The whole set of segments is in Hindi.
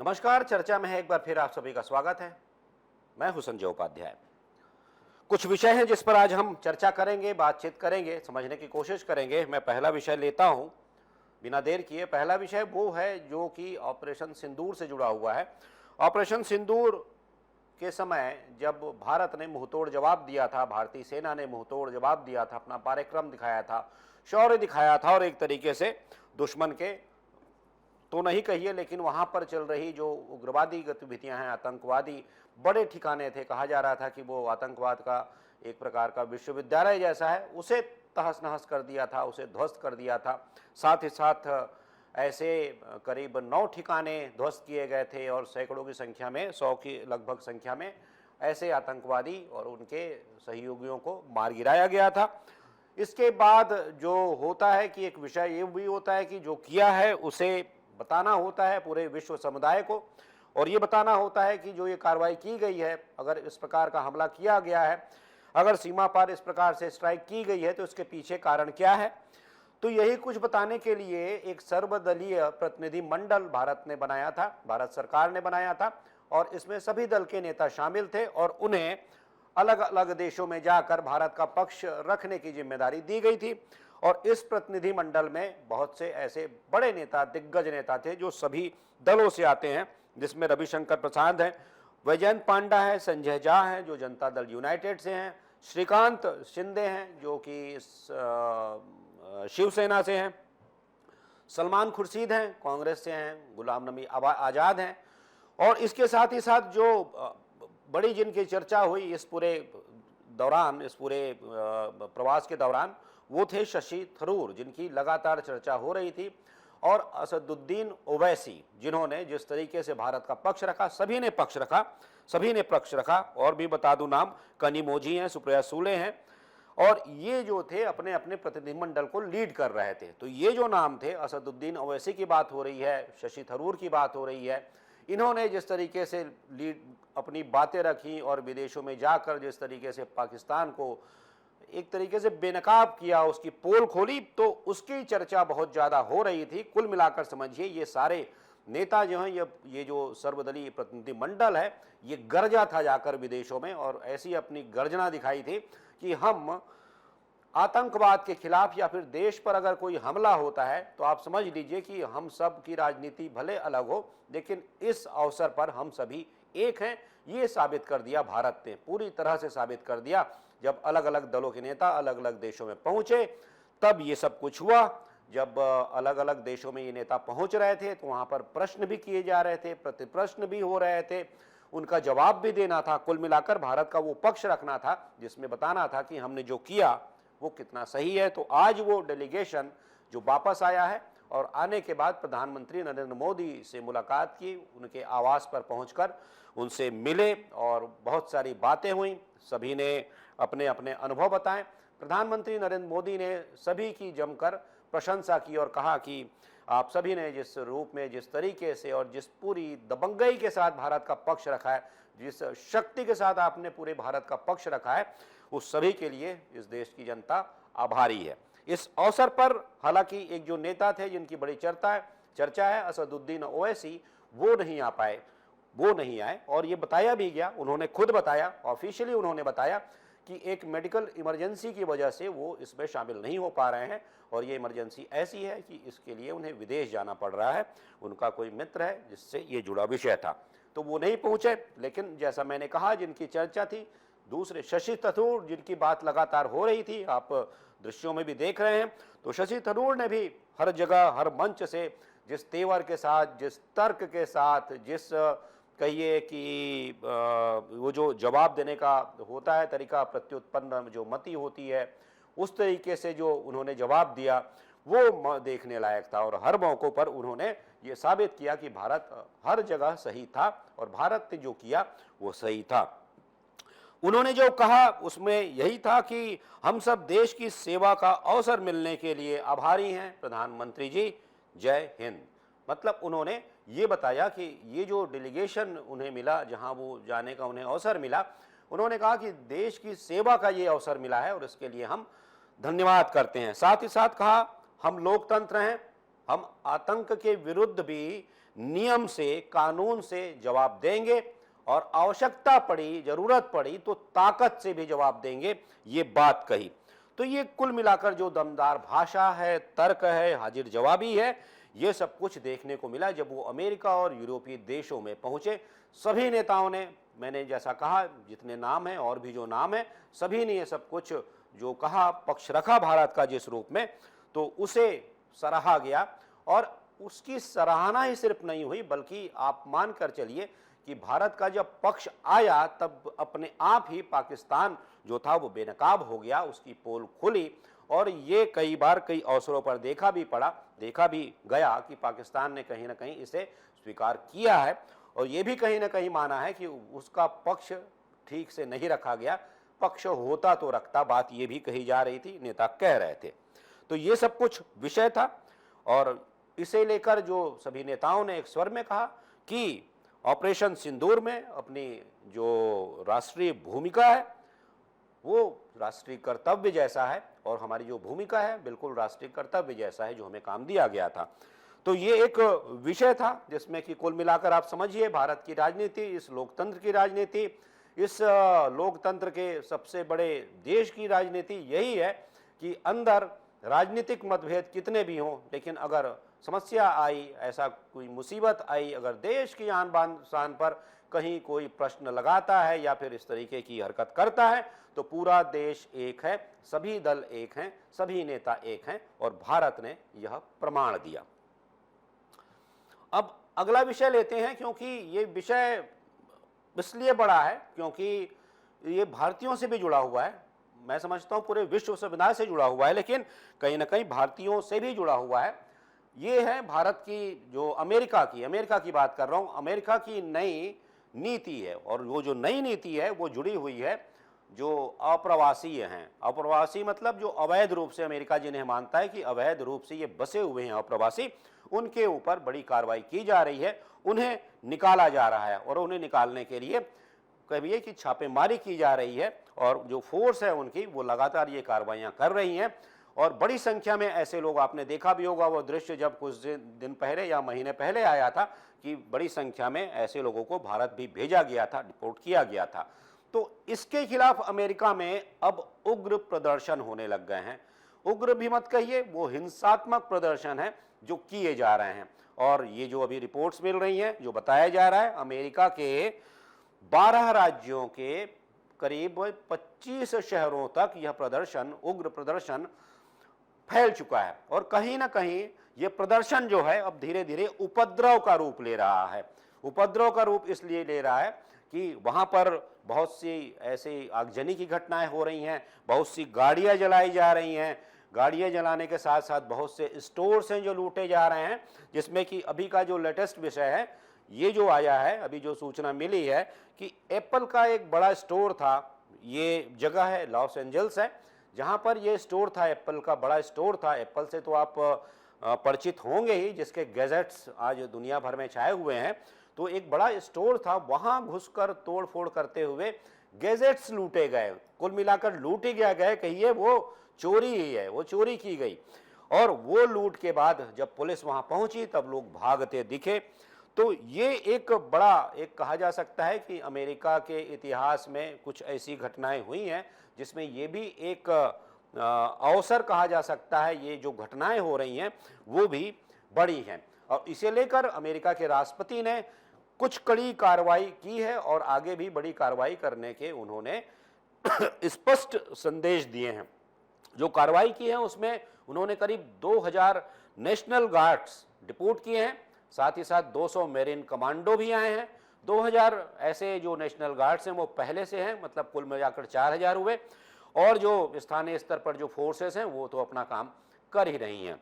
नमस्कार। चर्चा में है एक बार फिर आप सभी का स्वागत है। मैं हूं संजय उपाध्याय। कुछ विषय हैं जिस पर आज हम चर्चा करेंगे, बातचीत करेंगे, समझने की कोशिश करेंगे। मैं पहला विषय लेता हूं बिना देर किए। पहला विषय वो है जो कि ऑपरेशन सिंदूर से जुड़ा हुआ है। ऑपरेशन सिंदूर के समय जब भारत ने मुंहतोड़ जवाब दिया था, भारतीय सेना ने मुंहतोड़ जवाब दिया था, अपना पराक्रम दिखाया था, शौर्य दिखाया था और एक तरीके से दुश्मन के तो नहीं कहिए लेकिन वहां पर चल रही जो उग्रवादी गतिविधियां हैं, आतंकवादी बड़े ठिकाने थे, कहा जा रहा था कि वो आतंकवाद का एक प्रकार का विश्वविद्यालय जैसा है, उसे तहस नहस कर दिया था, उसे ध्वस्त कर दिया था। साथ ही साथ ऐसे करीब 9 ठिकाने ध्वस्त किए गए थे और सैकड़ों की संख्या में, 100 की लगभग संख्या में ऐसे आतंकवादी और उनके सहयोगियों को मार गिराया गया था। इसके बाद जो होता है कि एक विषय ये भी होता है कि जो किया है उसे बताना होता है पूरे विश्व समुदाय को, और ये बताना होता है कि जो ये कार्रवाई की गई है, अगर इस प्रकार का हमला किया गया है, अगर सीमा पार इस प्रकार से स्ट्राइक की गई है तो इसके पीछे कारण क्या है। तो यही कुछ बताने के लिए एक सर्वदलीय प्रतिनिधि मंडल भारत ने बनाया था, भारत सरकार ने बनाया था, और इसमें सभी दल के नेता शामिल थे और उन्हें अलग अलग देशों में जाकर भारत का पक्ष रखने की जिम्मेदारी दी गई थी। और इस प्रतिनिधि मंडल में बहुत से ऐसे बड़े नेता, दिग्गज नेता थे जो सभी दलों से आते हैं, जिसमें रविशंकर प्रसाद हैं, वैजयंत पांडा है, संजय झा हैं जो जनता दल यूनाइटेड से हैं, श्रीकांत शिंदे हैं जो कि शिवसेना से हैं, सलमान खुर्शीद हैं कांग्रेस से हैं, गुलाम नबी आज़ाद हैं, और इसके साथ ही साथ जो बड़ी जिनकी चर्चा हुई इस पूरे दौरान, इस पूरे प्रवास के दौरान, वो थे शशि थरूर, जिनकी लगातार चर्चा हो रही थी, और असदुद्दीन ओवैसी, जिन्होंने जिस तरीके से भारत का पक्ष रखा, सभी ने पक्ष रखा। और भी बता दूं नाम, कनिमोझी हैं, सुप्रिया सूले हैं, और ये जो थे अपने अपने प्रतिनिधिमंडल को लीड कर रहे थे। तो ये जो नाम थे, असदुद्दीन ओवैसी की बात हो रही है, शशि थरूर की बात हो रही है, इन्होंने जिस तरीके से लीड अपनी बातें रखी और विदेशों में जाकर जिस तरीके से पाकिस्तान को एक तरीके से बेनकाब किया, उसकी पोल खोली, तो उसकी चर्चा बहुत ज़्यादा हो रही थी। कुल मिलाकर समझिए ये सारे नेता जो हैं, ये जो सर्वदलीय प्रतिनिधि मंडल है, ये गरजा था जाकर विदेशों में, और ऐसी अपनी गर्जना दिखाई थी कि हम आतंकवाद के खिलाफ या फिर देश पर अगर कोई हमला होता है तो आप समझ लीजिए कि हम सब की राजनीति भले अलग हो, लेकिन इस अवसर पर हम सभी एक हैं। ये साबित कर दिया भारत ने, पूरी तरह से साबित कर दिया। जब अलग अलग दलों के नेता अलग अलग देशों में पहुंचे तब ये सब कुछ हुआ। जब अलग अलग देशों में ये नेता पहुंच रहे थे तो वहां पर प्रश्न भी किए जा रहे थे, प्रतिप्रश्न भी हो रहे थे, उनका जवाब भी देना था। कुल मिलाकर भारत का वो पक्ष रखना था जिसमें बताना था कि हमने जो किया वो कितना सही है। तो आज वो डेलीगेशन जो वापस आया है और आने के बाद प्रधानमंत्री नरेंद्र मोदी से मुलाकात की, उनके आवास पर पहुंचकर उनसे मिले और बहुत सारी बातें हुई, सभी ने अपने अपने अनुभव बताएं। प्रधानमंत्री नरेंद्र मोदी ने सभी की जमकर प्रशंसा की और कहा कि आप सभी ने जिस रूप में, जिस तरीके से और जिस पूरी दबंगई के साथ भारत का पक्ष रखा है, जिस शक्ति के साथ आपने पूरे भारत का पक्ष रखा है, उस सभी के लिए इस देश की जनता आभारी है। इस अवसर पर हालांकि एक जो नेता थे जिनकी बड़ी चर्चा है, असदुद्दीन ओवैसी, वो नहीं आ पाए, वो नहीं आए। और ये बताया भी गया, उन्होंने खुद बताया, ऑफिशियली उन्होंने बताया कि एक मेडिकल इमरजेंसी की वजह से वो इसमें शामिल नहीं हो पा रहे हैं, और ये इमरजेंसी ऐसी है कि इसके लिए उन्हें विदेश जाना पड़ रहा है। उनका कोई मित्र है जिससे ये जुड़ा विषय था, तो वो नहीं पहुंचे। लेकिन जैसा मैंने कहा, जिनकी चर्चा थी, दूसरे शशि थरूर, जिनकी बात लगातार हो रही थी, आप दृश्यों में भी देख रहे हैं, तो शशि थरूर ने भी हर जगह, हर मंच से जिस तेवर के साथ, जिस तर्क के साथ, जिस कहिए कि वो जो जवाब देने का होता है तरीका, प्रत्युत्पन्न जो मति होती है, उस तरीके से जो उन्होंने जवाब दिया वो देखने लायक था। और हर मौकों पर उन्होंने ये साबित किया कि भारत हर जगह सही था और भारत ने जो किया वो सही था। उन्होंने जो कहा उसमें यही था कि हम सब देश की सेवा का अवसर मिलने के लिए आभारी हैं, प्रधानमंत्री जी जय हिंद। मतलब उन्होंने ये बताया कि ये जो डेलीगेशन उन्हें मिला, जहां वो जाने का उन्हें अवसर मिला, उन्होंने कहा कि देश की सेवा का ये अवसर मिला है और इसके लिए हम धन्यवाद करते हैं। साथ ही साथ कहा हम लोकतंत्र हैं, हम आतंक के विरुद्ध भी नियम से, कानून से जवाब देंगे और आवश्यकता पड़ी, जरूरत पड़ी तो ताकत से भी जवाब देंगे, ये बात कही। तो ये कुल मिलाकर जो दमदार भाषा है, तर्क है, हाजिर जवाबी है, ये सब कुछ देखने को मिला जब वो अमेरिका और यूरोपीय देशों में पहुंचे। सभी नेताओं ने, मैंने जैसा कहा, जितने नाम हैं और भी जो नाम है, सभी ने ये सब कुछ जो कहा, पक्ष रखा भारत का जिस रूप में, तो उसे सराहा गया। और उसकी सराहना ही सिर्फ नहीं हुई, बल्कि आप मान कर चलिए कि भारत का जब पक्ष आया तब अपने आप ही पाकिस्तान जो था वो बेनकाब हो गया, उसकी पोल खुली। और ये कई बार कई अवसरों पर देखा भी गया कि पाकिस्तान ने कहीं ना कहीं इसे स्वीकार किया है और ये भी कहीं ना कहीं माना है कि उसका पक्ष ठीक से नहीं रखा गया, पक्ष होता तो रखता, बात ये भी कही जा रही थी, नेता कह रहे थे। तो ये सब कुछ विषय था और इसे लेकर जो सभी नेताओं ने एक स्वर में कहा कि ऑपरेशन सिंदूर में अपनी जो राष्ट्रीय भूमिका है वो राष्ट्रीय कर्तव्य जैसा है और हमारी जो भूमिका है बिल्कुल राष्ट्रीय कर्तव्य जैसा है जो हमें काम दिया गया था। तो ये एक विषय था जिसमें कि कुल मिलाकर आप समझिए भारत की राजनीति, इस लोकतंत्र की राजनीति, इस लोकतंत्र के सबसे बड़े देश की राजनीति यही है कि अंदर राजनीतिक मतभेद कितने भी हों, लेकिन अगर समस्या आई, ऐसा कोई मुसीबत आई, अगर देश की आन बान शान पर कहीं कोई प्रश्न लगाता है या फिर इस तरीके की हरकत करता है तो पूरा देश एक है, सभी दल एक हैं, सभी नेता एक हैं और भारत ने यह प्रमाण दिया। अब अगला विषय लेते हैं, क्योंकि ये विषय इसलिए बड़ा है क्योंकि ये भारतीयों से भी जुड़ा हुआ है। मैं समझता हूँ पूरे विश्व संविधान से जुड़ा हुआ है, लेकिन कहीं ना कहीं भारतीयों से भी जुड़ा हुआ है। ये है भारत की जो अमेरिका की बात कर रहा हूँ, अमेरिका की नई नीति है। और वो जो नई नीति है वो जुड़ी हुई है जो अप्रवासी हैं। अप्रवासी मतलब जो अवैध रूप से, अमेरिका जिन्हें मानता है कि अवैध रूप से ये बसे हुए हैं अप्रवासी, उनके ऊपर बड़ी कार्रवाई की जा रही है, उन्हें निकाला जा रहा है। और उन्हें निकालने के लिए कहिए कि छापेमारी की जा रही है और जो फोर्स है उनकी वो लगातार ये कार्रवाइयाँ कर रही हैं। और बड़ी संख्या में ऐसे लोग, आपने देखा भी होगा वो दृश्य जब कुछ दिन पहले या महीने पहले आया था कि बड़ी संख्या में ऐसे लोगों को भारत भी भेजा गया था, डिपोर्ट किया गया था। तो इसके खिलाफ अमेरिका में अब उग्र प्रदर्शन होने लग गए हैं। उग्र भी मत कहिए, वो हिंसात्मक प्रदर्शन है जो किए जा रहे हैं। और ये जो अभी रिपोर्ट्स मिल रही हैं, जो बताया जा रहा है, अमेरिका के 12 राज्यों के करीब 25 शहरों तक यह प्रदर्शन, उग्र प्रदर्शन फैल चुका है। और कहीं ना कहीं ये प्रदर्शन जो है अब धीरे धीरे उपद्रव का रूप ले रहा है। उपद्रव का रूप इसलिए ले रहा है कि वहां पर बहुत सी ऐसी आगजनी की घटनाएं हो रही हैं, बहुत सी गाड़ियां जलाई जा रही हैं, गाड़ियां जलाने के साथ साथ बहुत से स्टोर्स हैं जो लूटे जा रहे हैं। जिसमें कि अभी का जो लेटेस्ट विषय है, ये जो आया है, अभी जो सूचना मिली है कि एप्पल का एक बड़ा स्टोर था, ये जगह है लॉस एंजल्स है, जहां पर ये स्टोर था, एप्पल का बड़ा स्टोर था। एप्पल से तो आप परिचित होंगे ही, जिसके गैजेट्स आज दुनिया भर में छाए हुए हैं। तो एक बड़ा स्टोर था, वहां घुसकर तोड़फोड़ करते हुए गैजेट्स लूटे गए। कुल मिलाकर लूट ही गए, कहिए वो चोरी ही है, वो चोरी की गई। और वो लूट के बाद जब पुलिस वहां पहुंची तब लोग भागते दिखे। तो ये एक बड़ा, एक कहा जा सकता है कि अमेरिका के इतिहास में कुछ ऐसी घटनाएं हुई हैं जिसमें ये भी एक अवसर कहा जा सकता है। ये जो घटनाएं हो रही हैं वो भी बड़ी हैं और इसे लेकर अमेरिका के राष्ट्रपति ने कुछ कड़ी कार्रवाई की है और आगे भी बड़ी कार्रवाई करने के उन्होंने स्पष्ट संदेश दिए हैं। जो कार्रवाई की है उसमें उन्होंने करीब 2000 नेशनल गार्ड्स डिपोर्ट किए हैं, साथ ही साथ 200 मेरीन कमांडो भी आए हैं। 2000 ऐसे जो नेशनल गार्ड्स हैं वो पहले से हैं, मतलब कुल मिलाकर 4000 हुए। और जो स्थानीय स्तर पर जो फोर्सेस हैं वो तो अपना काम कर ही रही हैं।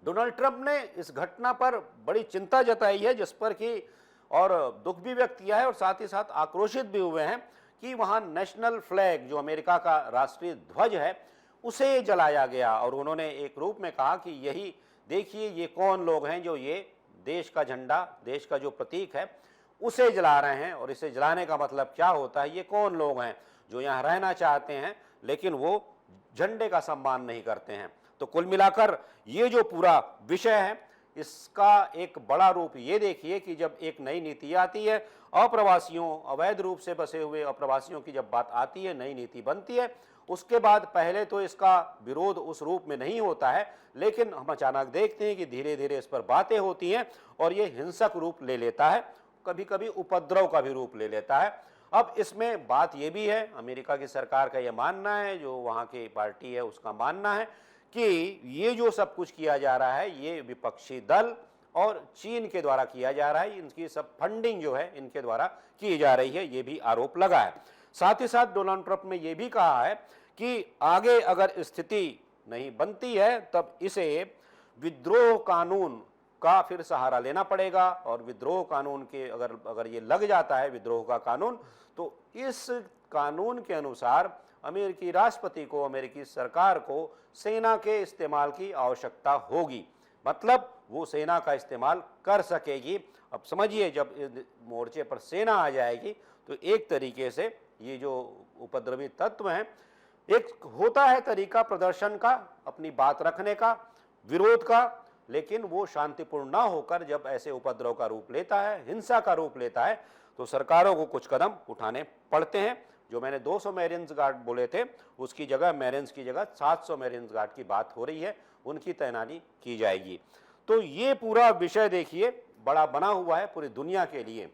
डोनाल्ड ट्रंप ने इस घटना पर बड़ी चिंता जताई है, जिस पर कि और दुख भी व्यक्त किया है और साथ ही साथ आक्रोशित भी हुए हैं कि वहां नेशनल फ्लैग, जो अमेरिका का राष्ट्रीय ध्वज है, उसे जलाया गया। और उन्होंने एक रूप में कहा कि यही देखिए ये कौन लोग हैं जो ये देश का झंडा, देश का जो प्रतीक है, उसे जला रहे हैं। और इसे जलाने का मतलब क्या होता है, ये कौन लोग हैं जो यहाँ रहना चाहते हैं लेकिन वो झंडे का सम्मान नहीं करते हैं। तो कुल मिलाकर ये जो पूरा विषय है इसका एक बड़ा रूप ये देखिए कि जब एक नई नीति आती है, अप्रवासियों, अवैध रूप से बसे हुए अप्रवासियों की जब बात आती है, नई नीति बनती है, उसके बाद पहले तो इसका विरोध उस रूप में नहीं होता है, लेकिन हम अचानक देखते हैं कि धीरे धीरे इस पर बातें होती हैं और ये हिंसक रूप ले लेता है, कभी कभी उपद्रव का भी रूप ले लेता है। अब इसमें बात ये भी है, अमेरिका की सरकार का ये मानना है, जो वहाँ की पार्टी है उसका मानना है कि ये जो सब कुछ किया जा रहा है ये विपक्षी दल और चीन के द्वारा किया जा रहा है, इनकी सब फंडिंग जो है इनके द्वारा की जा रही है, ये भी आरोप लगा है। साथ ही साथ डोनाल्ड ट्रंप ने यह भी कहा है कि आगे अगर स्थिति नहीं बनती है तब इसे विद्रोह कानून का फिर सहारा लेना पड़ेगा, और विद्रोह कानून के अगर ये लग जाता है विद्रोह का कानून, तो इस कानून के अनुसार अमेरिकी राष्ट्रपति को, अमेरिकी सरकार को सेना के इस्तेमाल की आवश्यकता होगी, मतलब वो सेना का इस्तेमाल कर सकेगी। अब समझिए, जब इस मोर्चे पर सेना आ जाएगी तो एक तरीके से ये जो उपद्रवी तत्व हैं, एक होता है तरीका प्रदर्शन का, अपनी बात रखने का, विरोध का, लेकिन वो शांतिपूर्ण ना होकर जब ऐसे उपद्रव का रूप लेता है, हिंसा का रूप लेता है, तो सरकारों को कुछ कदम उठाने पड़ते हैं। जो मैंने 200 मैरिन्स गार्ड बोले थे, उसकी जगह मैरिन्स की जगह 700 मैरिन्स गार्ड की बात हो रही है, उनकी तैनाती की जाएगी। तो ये पूरा विषय देखिए बड़ा बना हुआ है पूरी दुनिया के लिए।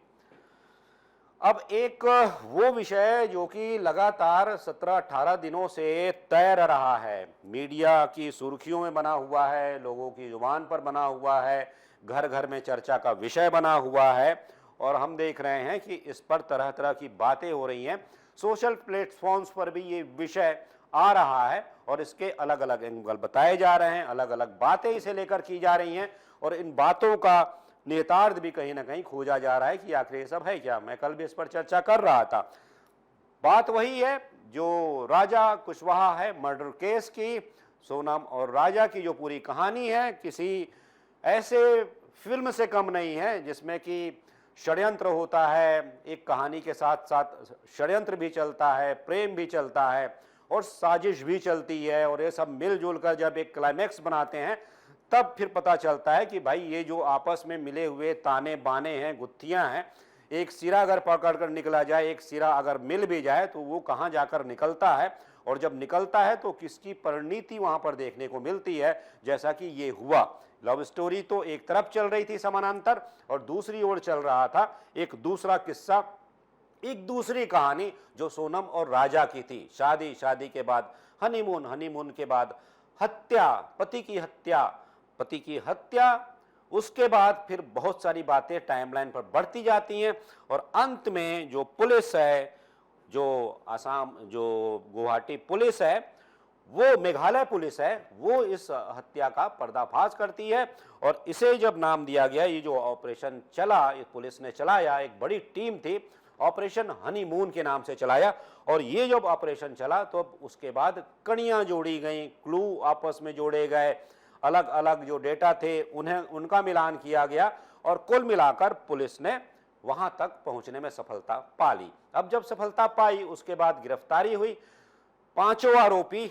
अब एक वो विषय जो कि लगातार 17-18 दिनों से तैर रहा है, मीडिया की सुर्खियों में बना हुआ है, लोगों की जुबान पर बना हुआ है, घर घर में चर्चा का विषय बना हुआ है, और हम देख रहे हैं कि इस पर तरह तरह की बातें हो रही हैं। सोशल प्लेटफॉर्म्स पर भी ये विषय आ रहा है और इसके अलग अलग एंगल बताए जा रहे हैं, अलग अलग बातें इसे लेकर की जा रही हैं, और इन बातों का नेतार्थ भी कहीं ना कहीं खोजा जा रहा है कि आखिर ये सब है क्या। मैं कल भी इस पर चर्चा कर रहा था। बात वही है जो राजा कुशवाहा है मर्डर केस की, सोनम और राजा की जो पूरी कहानी है, किसी ऐसे फिल्म से कम नहीं है जिसमें कि षड्यंत्र होता है, एक कहानी के साथ साथ षड्यंत्र भी चलता है, प्रेम भी चलता है और साजिश भी चलती है, और ये सब मिलजुल कर जब एक क्लाइमैक्स बनाते हैं तब फिर पता चलता है कि भाई ये जो आपस में मिले हुए ताने बाने हैं, गुत्थियां हैं, एक सिरा अगर पकड़ कर निकला जाए, एक सिरा अगर मिल भी जाए तो वो कहाँ जाकर निकलता है, और जब निकलता है तो किसकी परिणति वहां पर देखने को मिलती है, जैसा कि ये हुआ। लव स्टोरी तो एक तरफ चल रही थी समानांतर, और दूसरी ओर चल रहा था एक दूसरा किस्सा, एक दूसरी कहानी जो सोनम और राजा की थी। शादी के बाद हनीमून के बाद हत्या, पति की हत्या, उसके बाद फिर बहुत सारी बातें टाइमलाइन पर बढ़ती जाती हैं, और अंत में जो पुलिस है, जो आसाम, जो गुवाहाटी पुलिस है, वो मेघालय पुलिस है, वो इस हत्या का पर्दाफाश करती है। और इसे जब नाम दिया गया, ये जो ऑपरेशन चला, ये पुलिस ने चलाया, एक बड़ी टीम थी, ऑपरेशन हनीमून के नाम से चलाया, और ये जब ऑपरेशन चला तो उसके बाद कड़ियां जोड़ी गई, क्लू आपस में जोड़े गए, अलग अलग जो डेटा थे उनका मिलान किया गया, और कुल मिलाकर पुलिस ने वहां तक पहुंचने में सफलता पा ली। अब जब सफलता पाई उसके बाद गिरफ्तारी हुई, 5 आरोपी,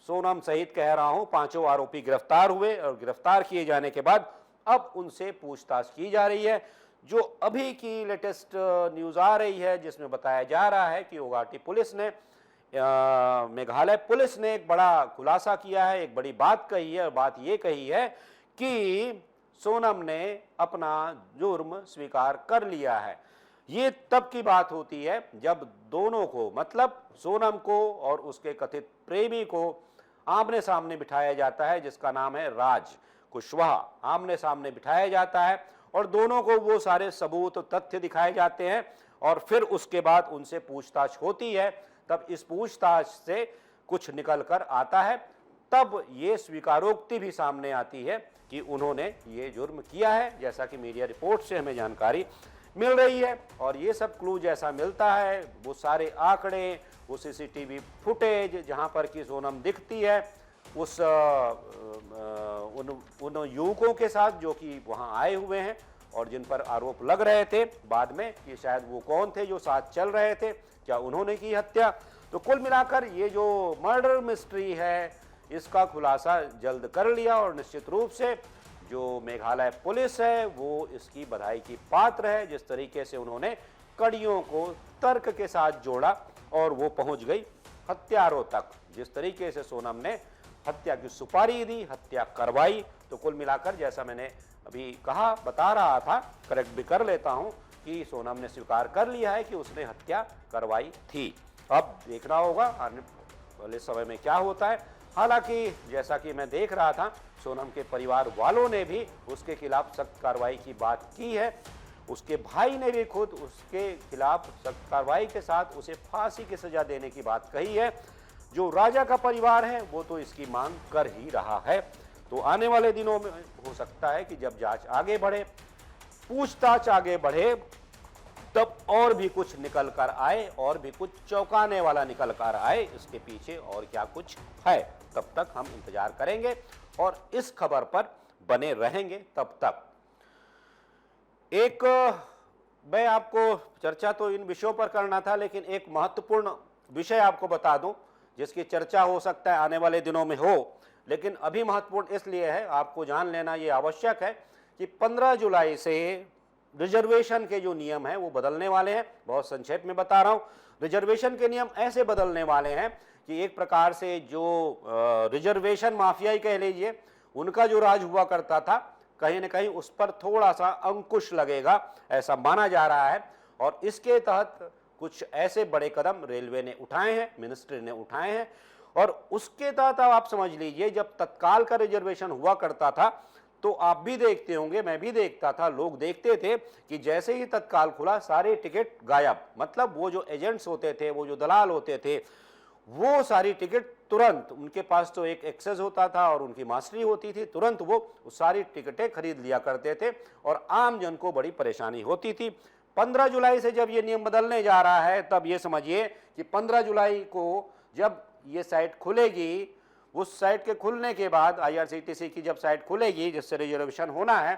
सोनम सहित कह रहा हूं, 5 आरोपी गिरफ्तार हुए, और गिरफ्तार किए जाने के बाद अब उनसे पूछताछ की जा रही है। जो अभी की लेटेस्ट न्यूज आ रही है जिसमें बताया जा रहा है कि गुवाहाटी पुलिस ने, मेघालय पुलिस ने एक बड़ा खुलासा किया है, एक बड़ी बात कही है, और बात ये कही है कि सोनम ने अपना जुर्म स्वीकार कर लिया है। ये तब की बात होती है जब दोनों को, मतलब सोनम को और उसके कथित प्रेमी को आमने सामने बिठाया जाता है, जिसका नाम है राज कुशवाहा, आमने सामने बिठाया जाता है, और दोनों को वो सारे सबूत तथ्य दिखाए जाते हैं, और फिर उसके बाद उनसे पूछताछ होती है। तब इस पूछताछ से कुछ निकल कर आता है, तब ये स्वीकारोक्ति भी सामने आती है कि उन्होंने ये जुर्म किया है, जैसा कि मीडिया रिपोर्ट से हमें जानकारी मिल रही है। और ये सब क्लू जैसा मिलता है, वो सारे आंकड़े, वो सीसीटीवी फुटेज जहां पर कि सोनम दिखती है उस उन युवकों के साथ जो कि वहां आए हुए हैं और जिन पर आरोप लग रहे थे बाद में कि शायद वो कौन थे जो साथ चल रहे थे, क्या उन्होंने की हत्या। तो कुल मिलाकर ये जो मर्डर मिस्ट्री है इसका खुलासा जल्द कर लिया, और निश्चित रूप से जो मेघालय पुलिस है वो इसकी बधाई की पात्र है। जिस तरीके से उन्होंने कड़ियों को तर्क के साथ जोड़ा और वो पहुंच गई हत्यारों तक। जिस तरीके से सोनम ने हत्या की सुपारी दी, हत्या करवाई, तो कुल मिलाकर जैसा मैंने अभी कहा, बता रहा था, करेक्ट भी कर लेता हूं कि सोनम ने स्वीकार कर लिया है कि उसने हत्या करवाई थी। अब देखना होगा आने वाले समय में क्या होता है। हालांकि जैसा कि मैं देख रहा था, सोनम के परिवार वालों ने भी उसके खिलाफ सख्त कार्रवाई की बात की है। उसके भाई ने भी खुद उसके खिलाफ सख्त कार्रवाई के साथ उसे फांसी की सजा देने की बात कही है। जो राजा का परिवार है वो तो इसकी मांग कर ही रहा है। तो आने वाले दिनों में हो सकता है कि जब जांच आगे बढ़े, पूछताछ आगे बढ़े, तब और भी कुछ निकल कर आए, और भी कुछ चौंकाने वाला निकल कर आए, इसके पीछे और क्या कुछ है। तब तक हम इंतजार करेंगे और इस खबर पर बने रहेंगे। तब तक एक मैं आपको चर्चा तो इन विषयों पर करना था, लेकिन एक महत्वपूर्ण विषय आपको बता दूं जिसकी चर्चा हो सकता है आने वाले दिनों में हो, लेकिन अभी महत्वपूर्ण इसलिए है, आपको जान लेना ये आवश्यक है कि 15 जुलाई से रिजर्वेशन के जो नियम हैं वो बदलने वाले हैं। बहुत संक्षेप में बता रहा हूं। रिजर्वेशन के नियम ऐसे बदलने वाले हैं कि एक प्रकार से जो रिजर्वेशन माफिया ही कह लीजिए, उनका जो राज हुआ करता था, कहीं ना कहीं उस पर थोड़ा सा अंकुश लगेगा, ऐसा माना जा रहा है। और इसके तहत कुछ ऐसे बड़े कदम रेलवे ने उठाए हैं, मिनिस्ट्री ने उठाए हैं। और उसके तहत आप समझ लीजिए, जब तत्काल का रिजर्वेशन हुआ करता था तो आप भी देखते होंगे, मैं भी देखता था, लोग देखते थे कि जैसे ही तत्काल खुला सारे टिकट गायब। मतलब वो जो एजेंट्स होते थे, वो जो दलाल होते थे, वो सारी टिकट तुरंत, उनके पास तो एक एक्सेस होता था और उनकी मास्टरी होती थी, तुरंत वो सारी टिकटें खरीद लिया करते थे और आम जन को बड़ी परेशानी होती थी। 15 जुलाई से जब ये नियम बदलने जा रहा है, तब ये समझिए कि 15 जुलाई को जब ये साइट खुलेगी, उस साइट के खुलने के बाद IRCTC की जब साइट खुलेगी जिससे रिजर्वेशन होना है,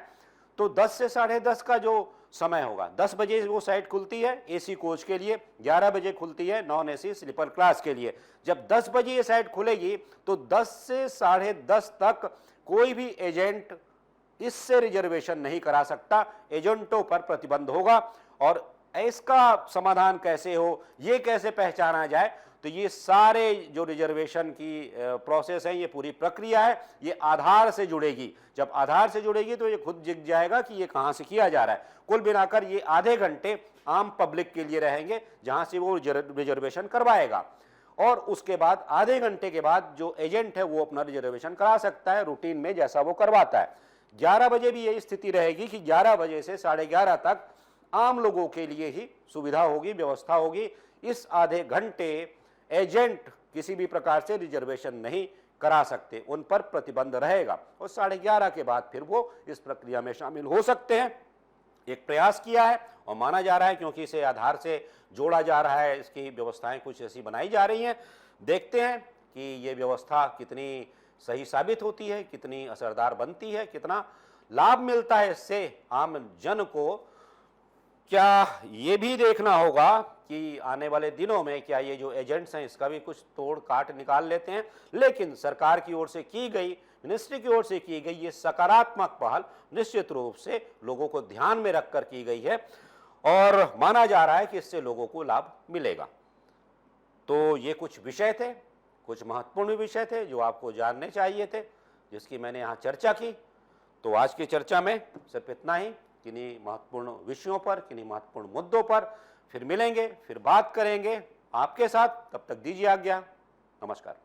तो 10 से 10:30 का जो समय होगा, 10 बजे वो साइट खुलती है AC कोच के लिए, 11 बजे खुलती है नॉन AC स्लीपर क्लास के लिए। जब 10 बजे ये साइट खुलेगी तो 10 से 10:30 तक कोई भी एजेंट इससे रिजर्वेशन नहीं करा सकता। एजेंटों पर प्रतिबंध होगा। और इसका समाधान कैसे हो, ये कैसे पहचाना जाए, तो ये सारे जो रिजर्वेशन की प्रोसेस है, ये पूरी प्रक्रिया है, ये आधार से जुड़ेगी। जब आधार से जुड़ेगी तो ये खुद दिख जाएगा कि ये कहां से किया जा रहा है। कुल मिलाकर ये आधे घंटे आम पब्लिक के लिए रहेंगे जहां से वो रिजर्वेशन करवाएगा। और उसके बाद आधे घंटे के बाद जो एजेंट है वो अपना रिजर्वेशन करा सकता है रूटीन में, जैसा वो करवाता है। 11 बजे भी यही स्थिति रहेगी कि 11 बजे से 11:30 तक आम लोगों के लिए ही सुविधा होगी, व्यवस्था होगी। इस आधे घंटे एजेंट किसी भी प्रकार से रिजर्वेशन नहीं करा सकते, उन पर प्रतिबंध रहेगा। और 11:30 के बाद फिर वो इस प्रक्रिया में शामिल हो सकते हैं। एक प्रयास किया है और माना जा रहा है, क्योंकि इसे आधार से जोड़ा जा रहा है, इसकी व्यवस्थाएं कुछ ऐसी बनाई जा रही हैं। देखते हैं कि ये व्यवस्था कितनी सही साबित होती है, कितनी असरदार बनती है, कितना लाभ मिलता है इससे आम जन को। क्या ये भी देखना होगा कि आने वाले दिनों में क्या ये जो एजेंट्स हैं इसका भी कुछ तोड़ काट निकाल लेते हैं। लेकिन सरकार की ओर से की गई, मिनिस्ट्री की ओर से की गई ये सकारात्मक पहल निश्चित रूप से लोगों को ध्यान में रखकर की गई है और माना जा रहा है कि इससे लोगों को लाभ मिलेगा। तो ये कुछ विषय थे, कुछ महत्वपूर्ण विषय थे जो आपको जानने चाहिए थे, जिसकी मैंने यहाँ चर्चा की। तो आज की चर्चा में सिर्फ इतना ही। किन्हीं महत्वपूर्ण विषयों पर, किन्हीं महत्वपूर्ण मुद्दों पर फिर मिलेंगे, फिर बात करेंगे आपके साथ। तब तक दीजिए आज्ञा। नमस्कार।